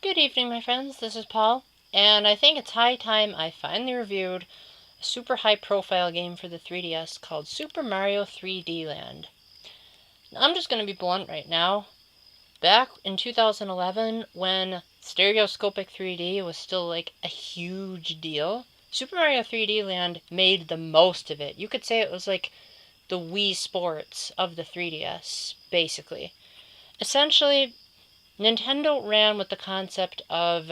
Good evening, my friends. This is Paul, and I think it's high time I finally reviewed a super high-profile game for the 3DS called Super Mario 3D Land. Now, I'm just going to be blunt right now. Back in 2011, when stereoscopic 3D was still like a huge deal, Super Mario 3D Land made the most of it. You could say it was like the Wii Sports of the 3DS, basically. Essentially, Nintendo ran with the concept of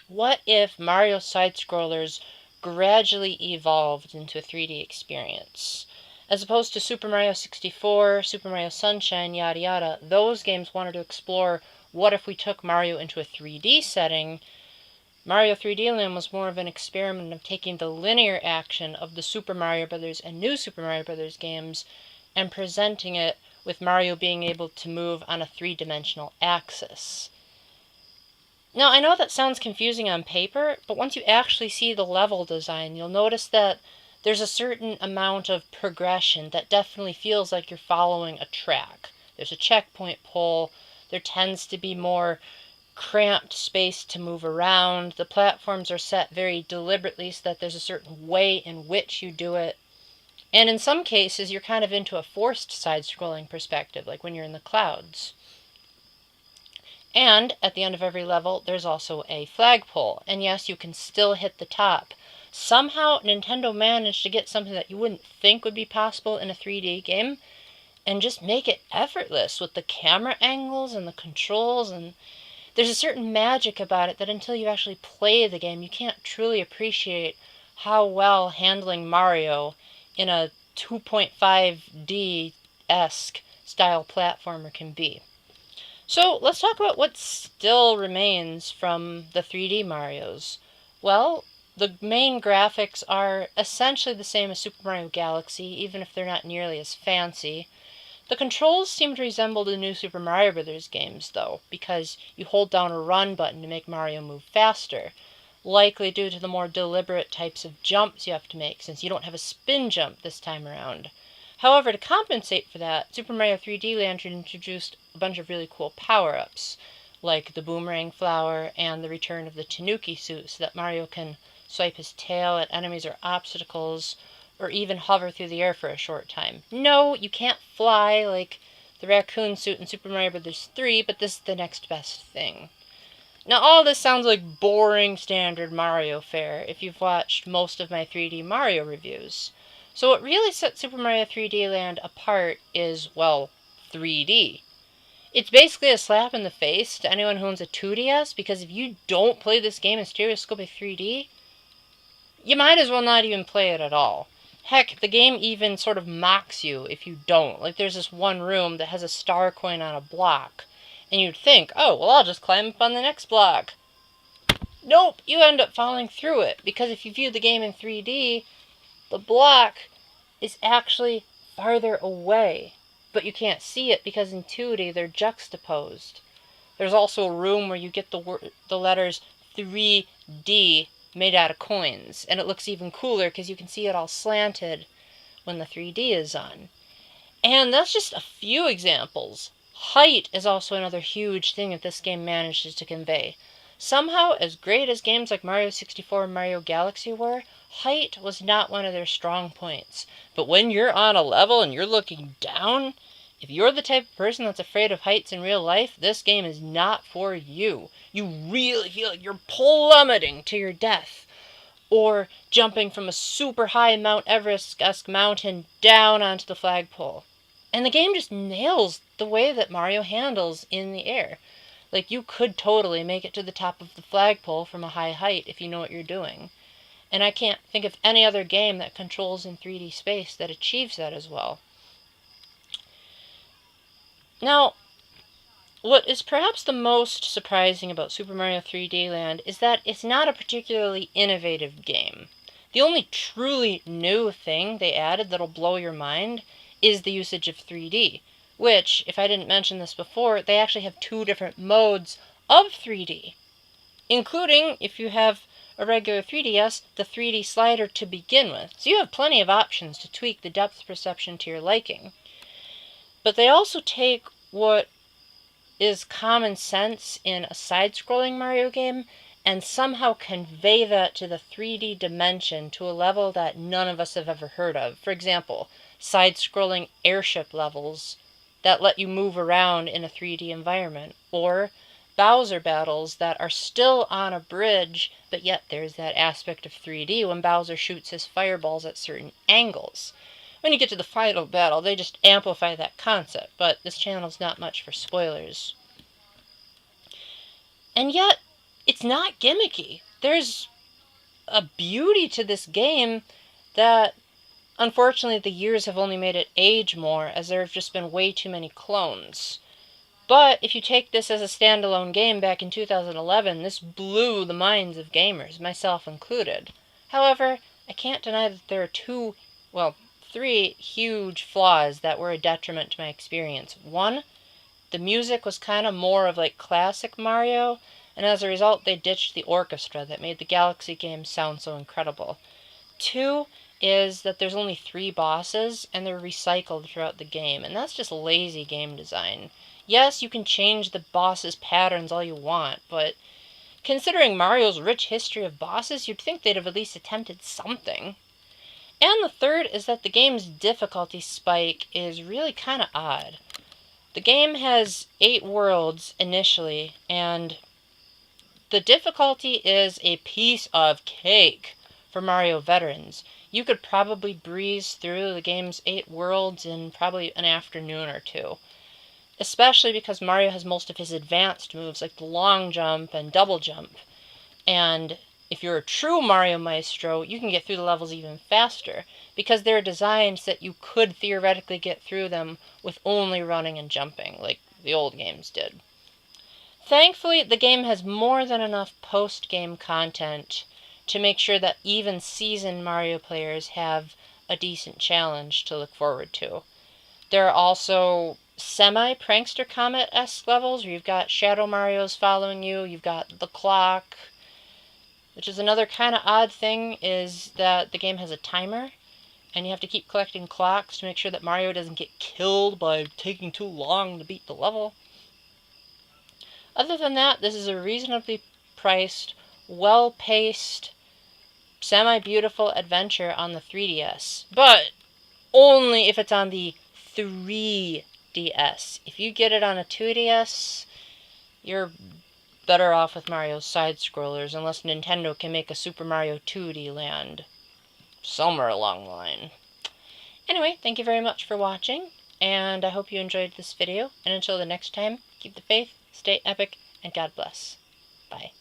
what if Mario side-scrollers gradually evolved into a 3D experience? As opposed to Super Mario 64, Super Mario Sunshine, yada yada, those games wanted to explore what if we took Mario into a 3D setting. Mario 3D Land was more of an experiment of taking the linear action of the Super Mario Bros. And New Super Mario Bros. Games and presenting it with Mario being able to move on a three-dimensional axis. Now, I know that sounds confusing on paper, but once you actually see the level design, you'll notice that there's a certain amount of progression that definitely feels like you're following a track. There's a checkpoint pole, there tends to be more cramped space to move around, the platforms are set very deliberately so that there's a certain way in which you do it, and in some cases you're kind of into a forced side-scrolling perspective, like when you're in the clouds. And at the end of every level, there's also a flagpole. And yes, you can still hit the top. Somehow, Nintendo managed to get something that you wouldn't think would be possible in a 3D game and just make it effortless with the camera angles and the controls. And there's a certain magic about it that until you actually play the game, you can't truly appreciate how well handling Mario in a 2.5D-esque style platformer can be. So let's talk about what still remains from the 3D Marios. Well, the main graphics are essentially the same as Super Mario Galaxy, even if they're not nearly as fancy. The controls seem to resemble the new Super Mario Bros. Games, though, because you hold down a run button to make Mario move faster, likely due to the more deliberate types of jumps you have to make, since you don't have a spin jump this time around. However, to compensate for that, Super Mario 3D Land introduced a bunch of really cool power-ups, like the Boomerang Flower and the return of the Tanuki suit, so that Mario can swipe his tail at enemies or obstacles, or even hover through the air for a short time. No, you can't fly like the raccoon suit in Super Mario Bros. 3, but this is the next best thing. Now, all this sounds like boring standard Mario fare if you've watched most of my 3D Mario reviews. So what really sets Super Mario 3D Land apart is, well, 3D. It's basically a slap in the face to anyone who owns a 2DS, because if you don't play this game in stereoscopic 3D, you might as well not even play it at all. Heck, the game even sort of mocks you if you don't. Like, there's this one room that has a star coin on a block, and you'd think, oh, well, I'll just climb up on the next block. Nope, you end up falling through it, because if you view the game in 3D, the block is actually farther away, but you can't see it because in 2D they're juxtaposed. There's also a room where you get the letters 3D made out of coins, and it looks even cooler because you can see it all slanted when the 3D is on. And that's just a few examples. Height is also another huge thing that this game manages to convey. Somehow, as great as games like Mario 64 and Mario Galaxy were, height was not one of their strong points. But when you're on a level and you're looking down, if you're the type of person that's afraid of heights in real life, this game is not for you. You really feel like you're plummeting to your death, or jumping from a super high Mount Everest-esque mountain down onto the flagpole. And the game just nails the way that Mario handles in the air. Like, you could totally make it to the top of the flagpole from a high height if you know what you're doing. And I can't think of any other game that controls in 3D space that achieves that as well. Now, what is perhaps the most surprising about Super Mario 3D Land is that it's not a particularly innovative game. The only truly new thing they added that'll blow your mind is the usage of 3D, which, if I didn't mention this before, they actually have two different modes of 3D, including, if you have a regular 3DS, the 3D slider to begin with. So you have plenty of options to tweak the depth perception to your liking. But they also take what is common sense in a side-scrolling Mario game and somehow convey that to the 3D dimension to a level that none of us have ever heard of. For example, side-scrolling airship levels that let you move around in a 3D environment, or Bowser battles that are still on a bridge, but yet there's that aspect of 3D when Bowser shoots his fireballs at certain angles. When you get to the final battle, they just amplify that concept, but this channel's not much for spoilers. And yet, it's not gimmicky. There's a beauty to this game that, unfortunately, the years have only made it age more, as there have just been way too many clones. But if you take this as a standalone game back in 2011, this blew the minds of gamers, myself included. However, I can't deny that there are three huge flaws that were a detriment to my experience. One, the music was kind of more of like classic Mario, and as a result they ditched the orchestra that made the Galaxy games sound so incredible. Two is that there's only 3 bosses, and they're recycled throughout the game, and that's just lazy game design. Yes, you can change the bosses' patterns all you want, but considering Mario's rich history of bosses, you'd think they'd have at least attempted something. And the third is that the game's difficulty spike is really kind of odd. The game has 8 worlds initially, and the difficulty is a piece of cake for Mario veterans. You could probably breeze through the game's 8 worlds in probably an afternoon or two. Especially because Mario has most of his advanced moves like the long jump and double jump. And if you're a true Mario Maestro, you can get through the levels even faster, because they're designed so that you could theoretically get through them with only running and jumping, like the old games did. Thankfully, the game has more than enough post-game content to make sure that even seasoned Mario players have a decent challenge to look forward to. There are also semi-Prankster Comet-esque levels where you've got Shadow Marios following you, you've got the clock, which is another kind of odd thing, is that the game has a timer, and you have to keep collecting clocks to make sure that Mario doesn't get killed by taking too long to beat the level. Other than that, this is a reasonably priced, well-paced, semi-beautiful adventure on the 3DS. But only if it's on the 3DS. If you get it on a 2DS, you're better off with Mario's side-scrollers, unless Nintendo can make a Super Mario 2D Land somewhere along the line. Anyway, thank you very much for watching, and I hope you enjoyed this video, and until the next time, keep the faith, stay epic, and God bless. Bye.